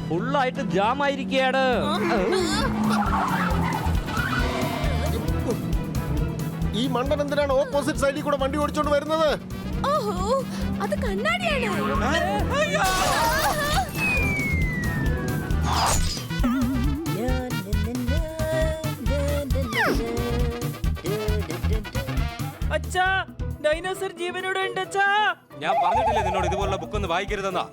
ഫുള്ളായിട്ട് ജാം ആയിരിക്കുകയാണ്. ഈ മണ്ടൻ എന്തിനാണ് ഓപ്പോസിറ്റ് സൈഡിൽ കൂടെ വണ്ടി ഓടിച്ചോണ്ട് വരുന്നത്? ഓഹോ, അത് കണ്ണാടിയാണ്. അച്ഛാ, ഡൈനോസർ ജീവനോടെ ഉണ്ട് അച്ഛാ. ഞാൻ പറഞ്ഞിട്ടില്ലേ നിന്നോട് ഇതുപോലുള്ള ബുക്കൊന്നും വായിക്കരുതെന്നാ.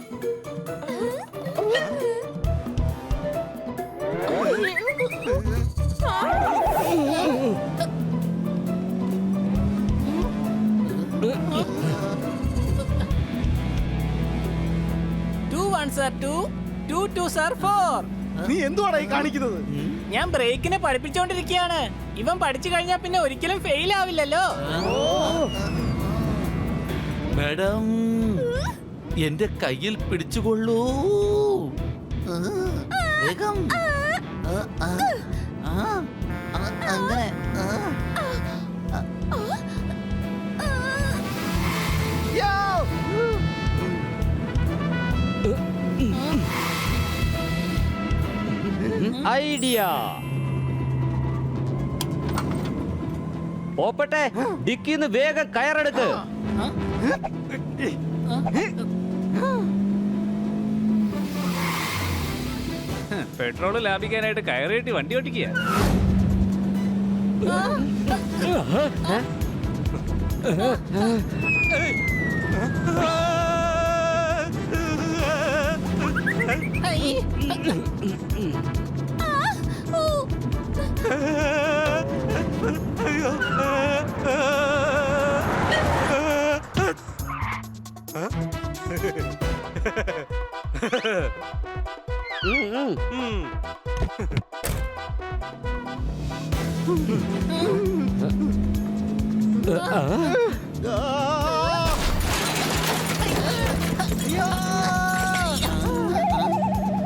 നീ എന്തുവാടാ ഈ കാണിക്കുന്നത്? ഞാൻ ബ്രേക്കിനെ പഠിപ്പിച്ചോണ്ടിരിക്കുകയാണ്. ഇവൻ പഠിച്ചു കഴിഞ്ഞാ പിന്നെ ഒരിക്കലും ഫെയിൽ ആവില്ലല്ലോ. മാഡം, എന്റെ കയ്യിൽ പിടിച്ചുകൊള്ളൂ. വേഗം. അങ്ങനെ. ഐഡിയ. പോപ്പട്ടെ, ഡിക്കിന്ന് വേഗം കയറെടുക്ക്. പെട്രോള് ലാഭിക്കാനായിട്ട് കയറിയിട്ട് വണ്ടി ഓടിക്കുക.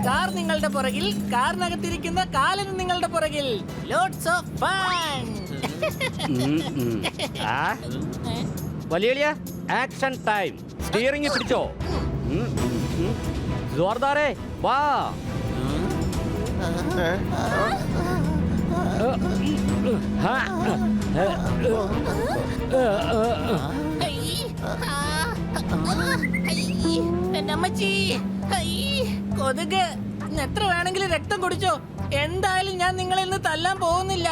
കാർ നിങ്ങളുടെ പുറകിൽ, കാറിനകത്തിരിക്കുന്ന കാലന് നിങ്ങളുടെ പുറകിൽ. Lots of fun. വലിയ ആക്ഷൻ ടൈം. സ്റ്റിയറിംഗ് പിടിച്ചോ. ജോർദാറേ വാ. അമ്മച്ചി, കൊതുക്. എത്ര വേണമെങ്കിലും രക്തം കുടിച്ചോ, എന്തായാലും ഞാൻ നിങ്ങളെ ഇന്ന് തല്ലാൻ പോകുന്നില്ല.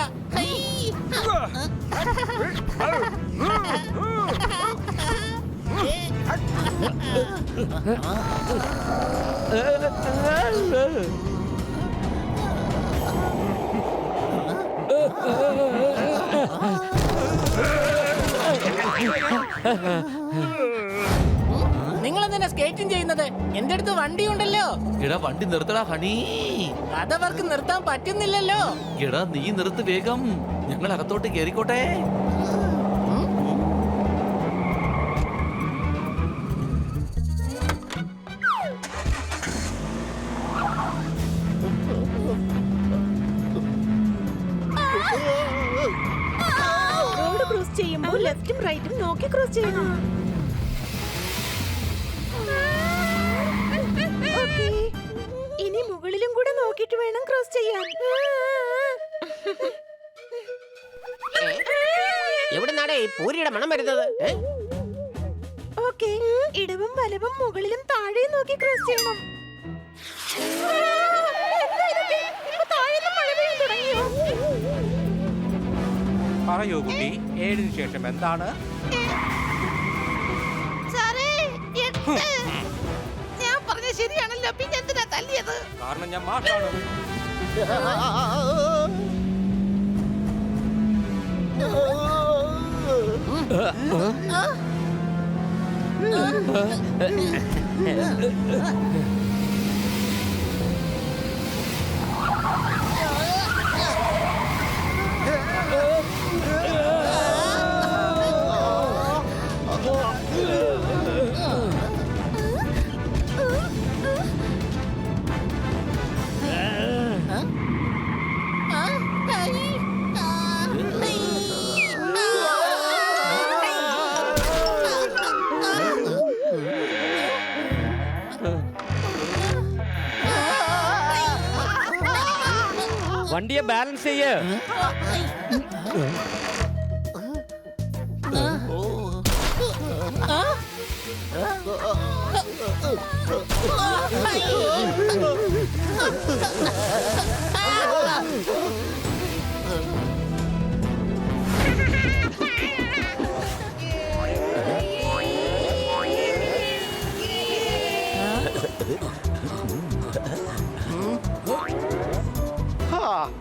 നിങ്ങൾ എന്തിനാ സ്കേറ്റിംഗ് ചെയ്യുന്നത്? എന്റെ അടുത്ത് വണ്ടി ഉണ്ടല്ലോ. എടാ വണ്ടി നിർത്തടാ ഹണി. അതവർക്ക് നിർത്താൻ പറ്റുന്നില്ലല്ലോ. എടാ നീ നിർത്ത് വേഗം, ഞങ്ങൾ അകത്തോട്ട് കേറിക്കോട്ടെ. റോഡ് ക്രോസ് ചെയ്യുമ്പോൾ ലെഫ്റ്റും റൈറ്റും നോക്കി ക്രോസ് ചെയ്യണം. ഇനി മുകളിലും കൂടെ നോക്കിട്ട് വേണം ക്രോസ് ചെയ്യാൻ. എവിടുന്നാടേ ഈ പൂരിയുടെ മണം വരുന്നത്? ഓക്കേ, ഇടവും വലവും മുകളിലും താഴെയും നോക്കി ക്രോസ് ചെയ്യണം. പറയൂ കുട്ടി, 7-ന് ശേഷം എന്താണ്? ഞാൻ പറഞ്ഞ ശരിയാണല്ലോ, പിന്നെ എന്തിനാ തല്ലിയത്? കാരണം ഞാൻ മാഷാണ്. വണ്ടിയെ ബാലൻസ് ചെയ്യ്.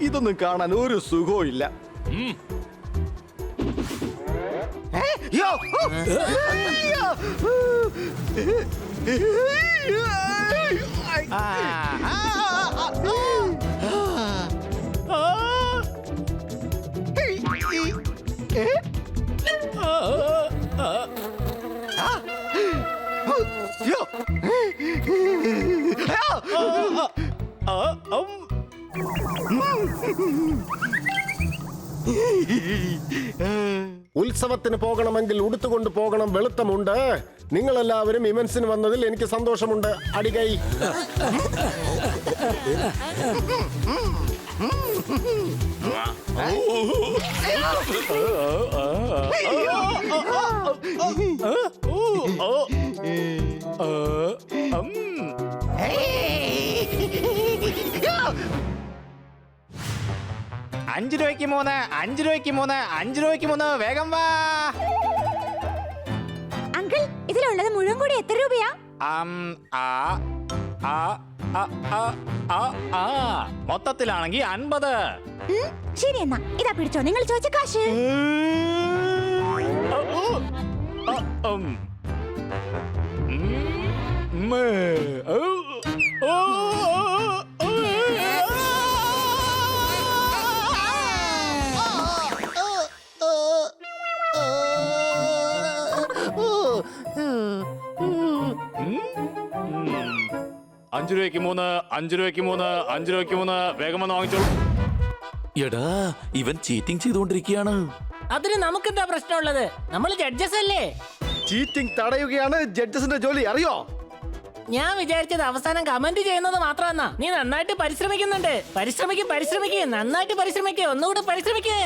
ഇതൊന്നും കാണാൻ ഒരു സുഖവും ഇല്ല. ഉത്സവത്തിന് പോകണമെങ്കിൽ ഉടുത്തുകൊണ്ട് പോകണം. വെളുത്തമുണ്ട്. നിങ്ങളെല്ലാവരും ഇവന്റ്സിന് വന്നതിൽ എനിക്ക് സന്തോഷമുണ്ട്. അടികൈ. അഞ്ച് രൂപയ്ക്ക് 3, 5 രൂപയ്ക്ക് 3, 5 രൂപയ്ക്ക് 3, വേഗം വാ. അങ്കിൾ ഇതിലുള്ളത് മുഴുവൻ കൂടി എത്ര രൂപയാ? മൊത്തത്തിലാണെങ്കിൽ 50. ശരി എന്നാ ഇതാ പിടിച്ചോ, നിങ്ങൾ ചോദിച്ച കാശ്. അഞ്ച് രൂപയ്ക്ക് 3, 5 രൂപയ്ക്ക് 3, 5 രൂപയ്ക്ക് 3, വേഗം വന്ന് വാങ്ങിച്ചോളൂ. എടാ ഇവൻ ചീറ്റിംഗ് ചെയ്തുകൊണ്ടിരിക്കുകയാണ്. അതിന് നമുക്കെന്താ പ്രശ്നമുള്ളത്? നമ്മൾ ജഡ്ജസ് അല്ലേ? ചീറ്റിംഗ് തടയുകയാണ് ജഡ്ജസിന്റെ ജോലി, അറിയോ? ഞാൻ വിചാരിച്ചത് അവസാനം കമന്റ് ചെയ്യുന്നത് മാത്രമെന്നാ. നീ നന്നായിട്ട് പരിശ്രമിക്കുന്നുണ്ട്. പരിശ്രമിക്ക്, നന്നായിട്ട് പരിശ്രമിക്ക്, ഒന്നുകൂടെ പരിശ്രമിക്ക്.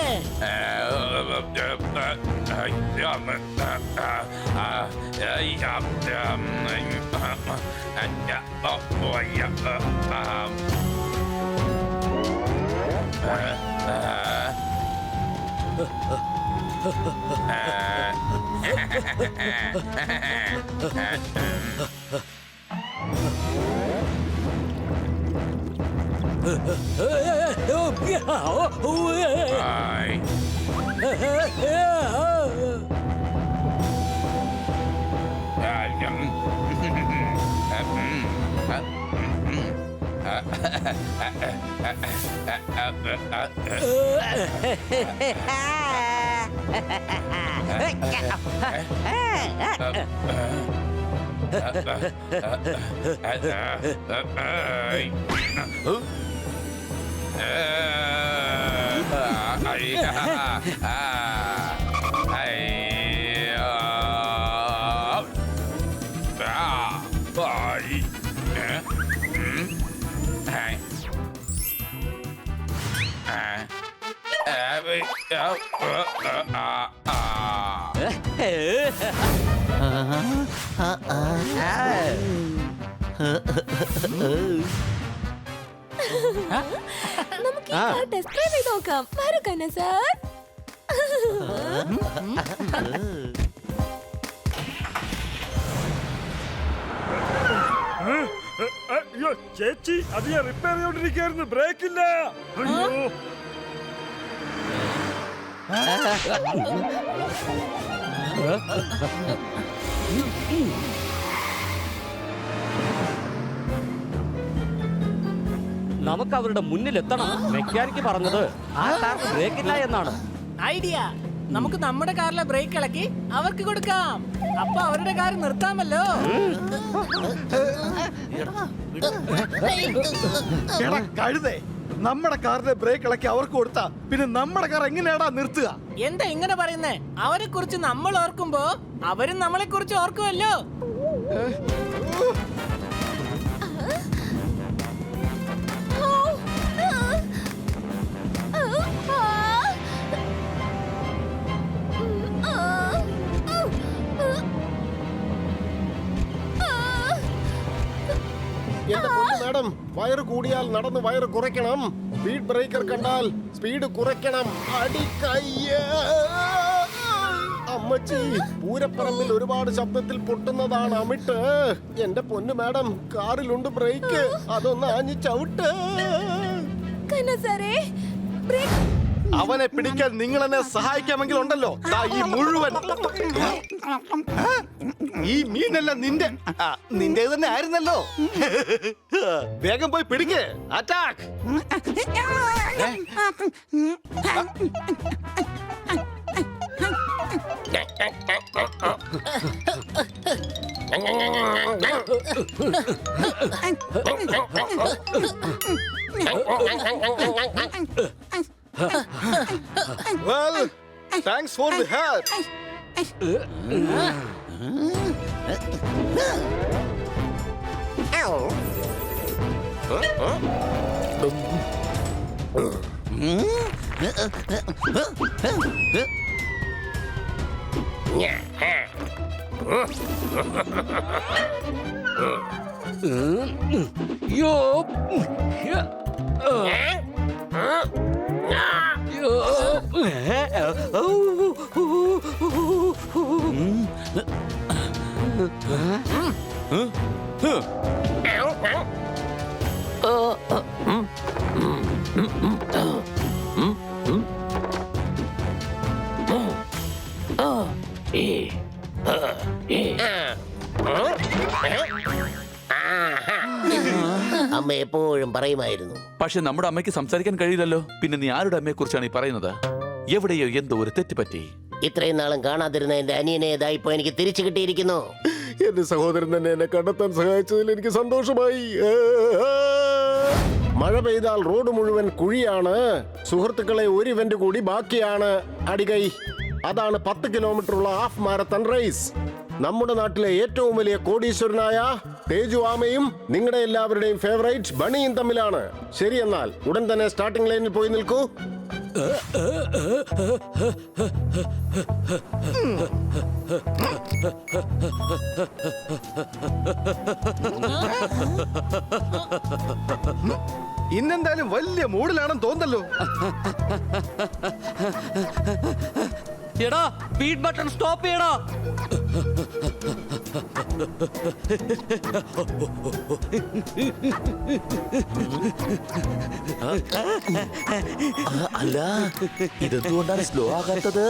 നമുക്ക് ടെസ്റ്റ് ഡ്രൈവ് ചെയ്ത് നോക്കാം. വരൂ സാർ. അയ്യോ ചേച്ചി, അത് ഞാൻ റിപ്പയർ ചെയ്തോണ്ടിരിക്കായിരുന്നു. ബ്രേക്ക് ഇല്ല. അയ്യോ നമുക്ക് അവരുടെ മുന്നിൽ എത്തണം. മെക്കാനിക്ക് പറഞ്ഞത് ആ കാറിന് ബ്രേക്കില്ല എന്നാണ്. ഐഡിയ. നമുക്ക് നമ്മുടെ കാറിലെ ബ്രേക്ക് ഇളക്കി അവർക്ക് കൊടുക്കാം. അപ്പൊ അവരുടെ കാർ നിർത്താമല്ലോ. കഴുതേ, നമ്മുടെ കാറിന്റെ ബ്രേക്ക് ഇളക്കി അവർക്ക് കൊടുത്താ പിന്നെ നമ്മുടെ കാർ എങ്ങനെയാടാ നിർത്തുക? എന്താ ഇങ്ങനെ പറയുന്നേ? അവരെ കുറിച്ച് നമ്മൾ ഓർക്കുമ്പോ അവരും നമ്മളെ കുറിച്ച് ഓർക്കുമല്ലോ. എന്റെ പൊന്നു മാഡം, വയറ് കൂടിയാൽ നടന്ന് വയറ് കുറയ്ക്കണം. സ്പീഡ് ബ്രേക്കർ കണ്ടാൽ സ്പീഡ് കുറയ്ക്കണം. അടിക്കയ്യ അമ്മച്ചി, പൂരപ്പറമ്പിൽ ഒരുപാട് ശബ്ദത്തിൽ പൊട്ടുന്നതാണ് അമിട്ട്. എന്റെ പൊന്നു മാഡം, കാറിലുണ്ട് ബ്രേക്ക്, അതൊന്ന് ആഞ്ഞു ചവിട്ട്. സാറേ ബ്രേക്ക്. അവനെ പിടിക്കാൻ നിങ്ങൾ എന്നെ സഹായിക്കാമെങ്കിൽ ഉണ്ടല്ലോ, ദാ ഈ മുഴുവൻ ഈ മീനെല്ലാം നിന്റെ തന്നെ ആയിരുന്നല്ലോ. വേഗം പോയി പിടിക്ക്. Attack. Well, thanks for the help. അമ്മ എപ്പോഴും പറയുമായിരുന്നു. പക്ഷെ നമ്മുടെ അമ്മയ്ക്ക് സംസാരിക്കാൻ കഴിയില്ലല്ലോ. പിന്നെ നീ ആരുടെ അമ്മയെ കുറിച്ചാണ് ഈ പറയുന്നത്? എവിടെയോ എന്തോ ഒരു തെറ്റ് പറ്റി. ഇത്രയും നാളും കാണാതിരുന്ന എന്റെ അനിയനെ ഇതായിപ്പോ എനിക്ക് തിരിച്ചു കിട്ടിയിരിക്കുന്നു. എന്റെ സഹോദരൻ തന്നെ എന്നെ കണ്ടെത്താൻ സഹായിച്ചതിൽ എനിക്ക് സന്തോഷമായി. മഴ പെയ്താൽ റോഡ് മുഴുവൻ കുഴിയാണ്. സുഹൃത്തുക്കളെ, ഒരു ഇവന്റ് കൂടി ബാക്കിയാണ്. അടികൈ, അതാണ് 10 കിലോമീറ്റർ ഉള്ള ഹാഫ് മാരത്തൺ റേസ്. നമ്മുടെ നാട്ടിലെ ഏറ്റവും വലിയ കോടീശ്വരനായ തേജു ആമയും നിങ്ങളുടെ എല്ലാവരുടെയും ഫേവറേറ്റ് ബണിയും തമ്മിലാണ്. ശരി, എന്നാൽ ഉടൻ തന്നെ സ്റ്റാർട്ടിംഗ് ലൈനിൽ പോയി നിൽക്കൂ. ഇന്നെന്തായാലും വലിയ മൂഡിലാണെന്ന് തോന്നല്ലോ. എടാ, സ്പീഡ് ബട്ടൺ സ്റ്റോപ്പ് ചെയ്യടാ. അല്ല, ഇതെന്തുകൊണ്ടാണ് സ്ലോ ആകാത്തത്?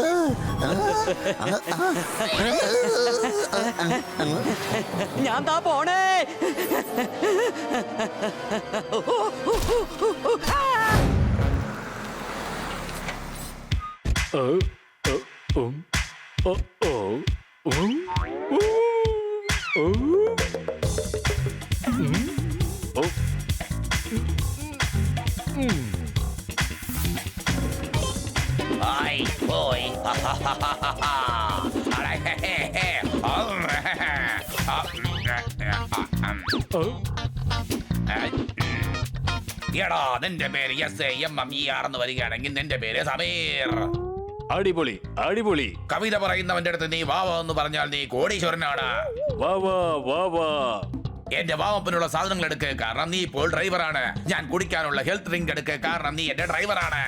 ഞാൻ താ പോണേ. എടാ, നിന്റെ പേര് SAMMER എന്ന് വരികയാണെങ്കിൽ നിന്റെ പേര് സമീർ. അടിപൊളി അടിപൊളി. കവിത പറയുന്നവന്റെ അടുത്ത് നീ വാവ എന്ന് പറഞ്ഞാൽ നീ കോടീശ്വരനാണ്. വാവാ വാവാ. എന്റെ വാമപ്പിനുള്ള സാധനങ്ങൾ എടുക്ക്, കാരണം നീ ഇപ്പോൾ ഡ്രൈവറാണ്. ഞാൻ കുടിക്കാനുള്ള ഹെൽത്ത് ഡ്രിങ്ക് എടുക്ക്, കാരണം നീ എന്റെ ഡ്രൈവറാണ്.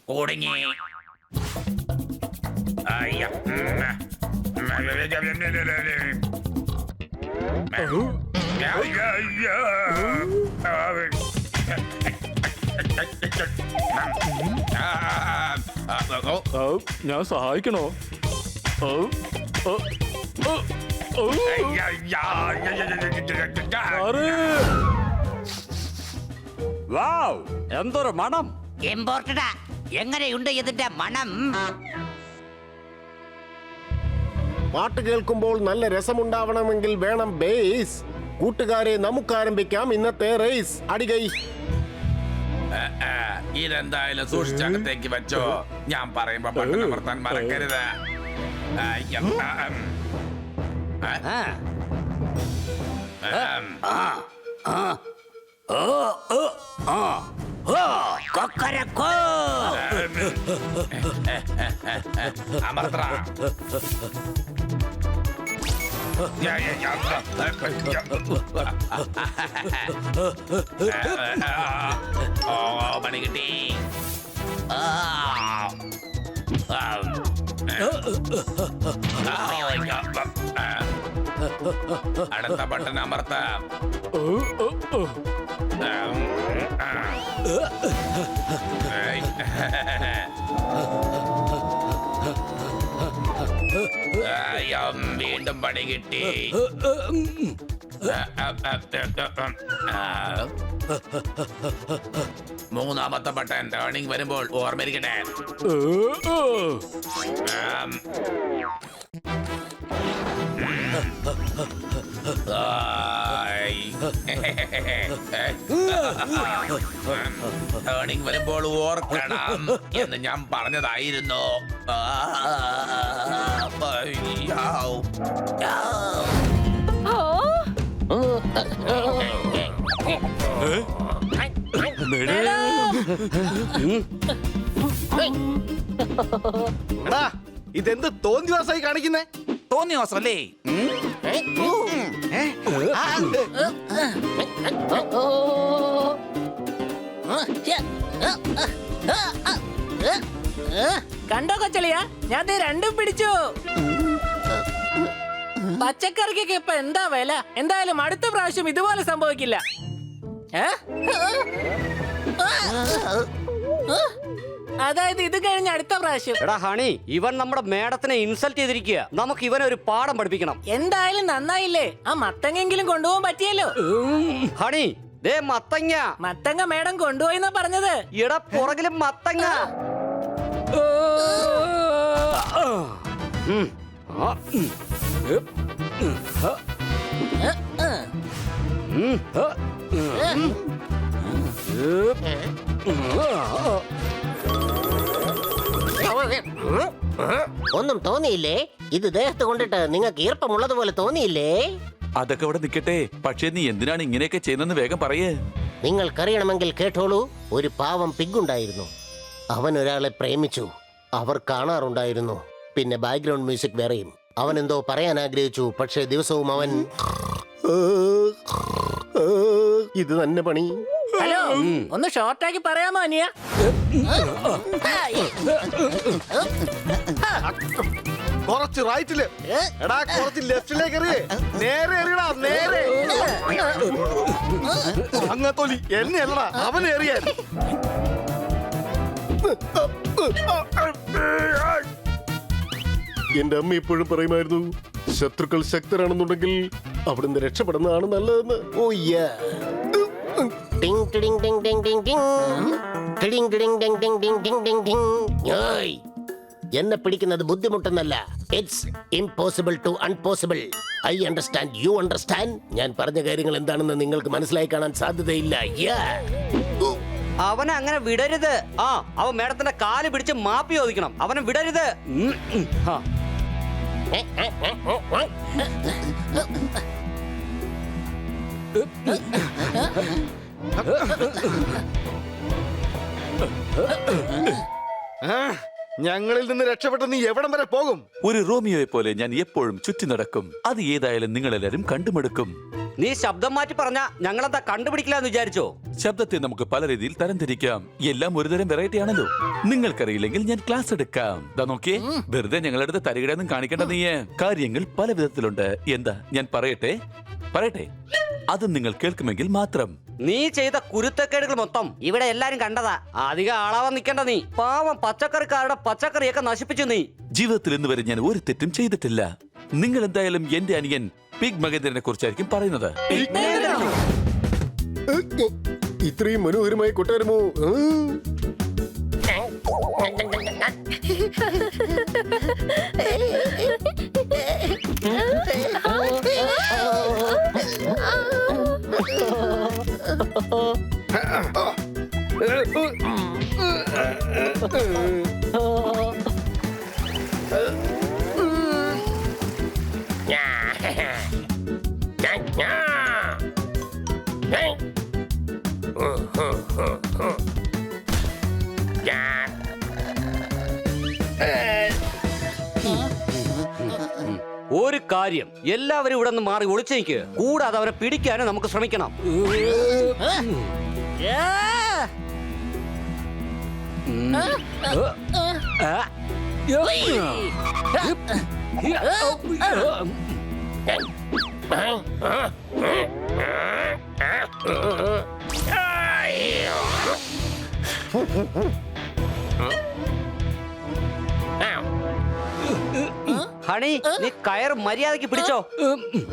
കുടുങ്ങി. ഞാൻ സഹായിക്കണോ? വാവ്, എന്തൊരു മണം. ഇമ്പോർട്ടഡാ. എങ്ങനെയുണ്ട് ഇതിന്റെ മണം? പാട്ട് കേൾക്കുമ്പോൾ നല്ല രസമുണ്ടാവണമെങ്കിൽ വേണം ബേസ്. കൂട്ടുകാരെ നമുക്ക് ആരംഭിക്കാം ഇന്നത്തെ റേസ്. അടികൈ. ഇതെന്തായാലും സൂക്ഷിച്ചകത്തേക്ക് വെച്ചോ. ഞാൻ പറയുമ്പോ ബട്ടൺ അമർത്താൻ മറക്കരുത്. അമർത്ര. പണി കിട്ടി. അടുത്ത ബട്ടൺ അമർത്താം. വീണ്ടും പണി കിട്ടി. മൂന്നാമത്തെ ബട്ടൺ ടേണിംഗ് വരുമ്പോൾ ഓർമ്മയിരിക്കട്ടെ. ടേണിംഗ് വരുമ്പോൾ ഓർക്കണം എന്ന് ഞാൻ പറഞ്ഞതായിരുന്നു. എടാ, ഇതെന്ത് തോന്നിവാസായി കാണിക്കുന്നേ? തോന്നിയോസല്ലേ? കണ്ടോ കൊച്ചളിയാ, ഞാൻ ദേ രണ്ടും പിടിച്ചു. പച്ചക്കറിക്കൊക്കെ ഇപ്പൊ എന്താ വില? എന്തായാലും അടുത്ത പ്രാവശ്യം ഇതുപോലെ സംഭവിക്കില്ല. അതായത് ഇത് കഴിഞ്ഞ അടുത്ത പ്രാവശ്യം. എടാ ഹണി, ഇവൻ നമ്മുടെ മേഡത്തിനെ ഇൻസൾട്ട് ചെയ്തിരിക്കുക. നമുക്ക് ഇവനെ ഒരു പാഠം പഠിപ്പിക്കണം. എന്തായാലും നന്നായില്ലേ, ആ മത്തങ്ങെങ്കിലും കൊണ്ടുപോകാൻ പറ്റിയല്ലോ. ഹണി, ദേ മത്തങ്ങ. മത്തങ്ങ മേഡം കൊണ്ടുപോയിന്നാ പറഞ്ഞത്. എടാ പുറകിലും മത്തങ്ങ. ഒന്നും തോന്നിയില്ലേ? ഇത് ദേഹത്ത് കൊണ്ടിട്ട് നിങ്ങൾക്ക് ഈർപ്പമുള്ളതുപോലെ തോന്നിയില്ലേ? അതൊക്കെ അവിടെ നിൽക്കട്ടെ. പക്ഷേ നീ എന്തിനാണ് ഇങ്ങനെയൊക്കെ ചെയ്യുന്നെന്ന് വേഗം പറയേ. നിങ്ങൾക്കറിയണമെങ്കിൽ കേട്ടോളൂ. ഒരു പാവം പിഗുണ്ടായിരുന്നു. അവൻ ഒരാളെ പ്രേമിച്ചു. അവർ കാണാറുണ്ടായിരുന്നു. പിന്നെ ബാക്ക്ഗ്രൗണ്ട് മ്യൂസിക് വേറെയും. അവൻ എന്തോ പറയാൻ ആഗ്രഹിച്ചു. പക്ഷേ ദിവസവും അവൻ ഇത് തന്നെ പണി. ഹലോ, ഒന്ന് ഷോർട്ടാക്കി പറയാമോ അനിയ? കുറച്ച് റൈറ്റില്, എടാ കുറച്ച് ലെഫ്റ്റിലേക്ക് എറിയേ. നേരെ എറിയടാ, നേരെ. അങ്ങത്തോലി എന്നെ അല്ലടാ, അവനെ എറിയാൻ. എന്റെ അമ്മ ഇപ്പോഴും പറയുമായിരുന്നു, ശത്രുക്കൾ ശക്തരാണെന്നുണ്ടെങ്കിൽ അവിടുന്ന് രക്ഷപ്പെടുന്നതാണ് നല്ലതെന്ന്. ഓ യാ. ടിങ് ടിടിങ് ടിങ് ടിങ് ടിങ് ടിങ്. ടിടിങ് ടിടിങ് ടിങ് ടിങ് ടിങ് ടിങ് ടിങ് ടിങ്. ഓയ്. എന്നെ പിടിക്കുന്നത് ബുദ്ധിമുട്ടെന്നല്ല. It's impossible to unpossible. I understand, you understand. ഞാൻ പറഞ്ഞ കാര്യങ്ങൾ എന്താണെന്ന് നിങ്ങൾക്ക് മനസ്സിലായി കാണാൻ സാധ്യതയില്ല. അവനെ അങ്ങനെ വിടരുത്. അവൻ മേഡത്തിന്റെ കാല് പിടിച്ച് മാപ്പി ചോദിക്കണം. അവനെ വിടരുത്. ഞങ്ങളിൽ നിന്ന് രക്ഷപ്പെട്ട് നീ എവിടം വരെ പോകും? ഒരു റോമിയോയെ പോലെ ഞാൻ എപ്പോഴും ചുറ്റി നടക്കും. അത് ഏതായാലും നിങ്ങളെല്ലാരും കണ്ടുമെടുക്കും. നീ ശബ്ദം മാറ്റി പറഞ്ഞ ഞങ്ങളെന്താ കണ്ടുപിടിക്കില്ല എന്ന് വിചാരിച്ചോ? ശബ്ദത്തെ നമുക്ക് പല രീതിയിൽ തരംതിരിക്കാം. എല്ലാം ഒരുതരം വെറൈറ്റി ആണല്ലോ. നിങ്ങൾക്കറിയില്ലെങ്കിൽ ഞാൻ ക്ലാസ് എടുക്കാം. ദാ നോക്കിയേ, വെറുതെ ഞങ്ങളടുത്ത് തരികിടൊന്നും കാണിക്കേണ്ട നീയേ. കാര്യങ്ങൾ പല വിധത്തിലുണ്ട്. എന്താ ഞാൻ പറയട്ടെ? അത് നിങ്ങൾ കേൾക്കുമെങ്കിൽ മാത്രം. നീ ചെയ്ത കുരുത്തക്കേടുകൾ മൊത്തം ഇവിടെ എല്ലാരും കണ്ടതാ. അധികം ആളാവാൻ നിൽക്കണ്ട നീ. പാവം പച്ചക്കറിക്കാരുടെ പച്ചക്കറിയൊക്കെ നശിപ്പിച്ചു നീ. ജീവിതത്തിൽ ഇന്ന് വരെ ഞാൻ ഒരു തെറ്റും ചെയ്തിട്ടില്ല. നിങ്ങൾ എന്തായാലും എന്റെ അനിയൻ പിഗ് മഹേന്ദ്രനെ കുറിച്ചായിരിക്കും പറയുന്നത്. ഇത്രയും മനോഹരമായി കൊട്ടാരമോ? ആ ഒരു കാര്യം, എല്ലാവരും ഇവിടെ നിന്ന് മാറി ഒളിച്ചു നിൽക്കുക. കൂടാതെ അവരെ പിടിക്കാനും നമുക്ക് ശ്രമിക്കണം. ഹണി, നീ കയർ മര്യാദക്ക് പിടിച്ചോ.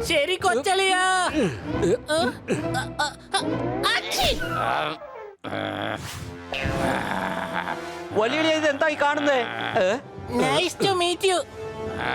ശരി കൊച്ചളിയാ. വലിയ ഇത് എന്തായി കാണുന്നേ? Nice to meet you. ആ